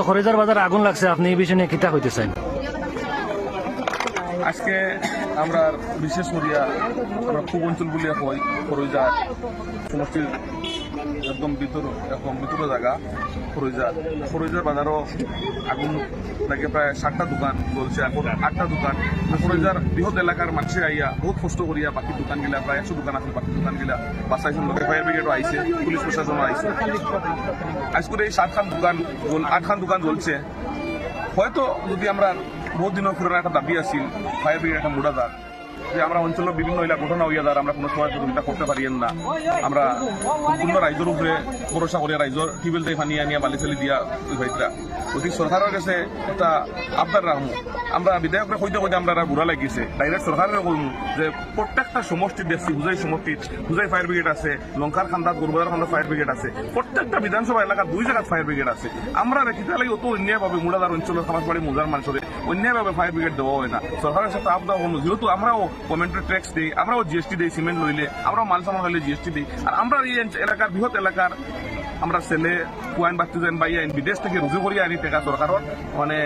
খরিজার বাজারে আগুন লাগছে, আপনি এই বিষয় নিয়ে কিতা হইতে চান? আজকে আমরা বিশেষ করিয়া আমরা খুব অঞ্চল বলিয়া কই খরইজার সমষ্টির একদম ভিতর জায়গা খরইজার বাজারও আগুন লাগে। প্রায় 7টা দোকান চলছে, এখন 8টা দোকান। খরইজার বৃহৎ এলাকার মানুষের আইয়া বহুত কষ্ট করিয়া বাকি দোকান গিলা, প্রায় 100 দোকান আছে, বাকি দোকান গিলা বাঁচাইছেন। লোকে ফায়ার ব্রিগেডও আইছে, পুলিশ প্রশাসনও আইছে। আজকে এই 8খান দোকান জ্বলছে। হয়তো যদি আমরা বহুত দিনের পুরোনো একটা দাবি আছিল ফায়ার ব্রিগেড একটা মোড়াদার, যে আমরা অঞ্চলের বিভিন্ন এলাকা ঘটনা হইয়া দ্বারা আমরা কোনো সময় এটা করতে পারিয়েন না। আমরা সম্পূর্ণ রাইজের উপরে ভরসা করিয়া রাইজর টিউবেল দিয়ে পানি আনিয়া বালি চালি দিয়া ভাইতরা অতি সরকারের কাছে একটা আবদার রাখবো। আমরা বিধায়করা কইতে আমরা বুড়া লাগিছে, ডাইরেক্ট সরকারের কইমু যে প্রত্যেকটা সমষ্টির দেখছি হুজাই ফায়ার ব্রিগেড আছে, লঙ্কার খান্দাত গরুবাজার খান্দাত ফায়ার ব্রিগেড আছে, প্রত্যেকটা বিধানসভা এলাকা 2 জায়গায় ফায়ার ব্রিগেড আছে। আমরা রেখিতে লাগে অত অন্যায়ভাবে মুড়াদার অঞ্চলের খামারবাড়ি মোজার মানুষের অন্যায়ভাবে ফায়ার ব্রিগেড দেওয়া হয় না। সরকারের সাথে আবদার করবো, যেহেতু আমরাও কমেন্ট্রি ট্যাক্স দিই, আমরাও জিএসটি দিই, সিমেন্ট লইলে আমরাও মাল সামান হইলে জিএসটি দিই। আর আমরা এই এলাকার বৃহৎ এলাকার আমরা ছেলে কুয়াইন বাড়তে যান বা বিদেশ থেকে রুজু করিয়া আনি টাকা সরকারের মানে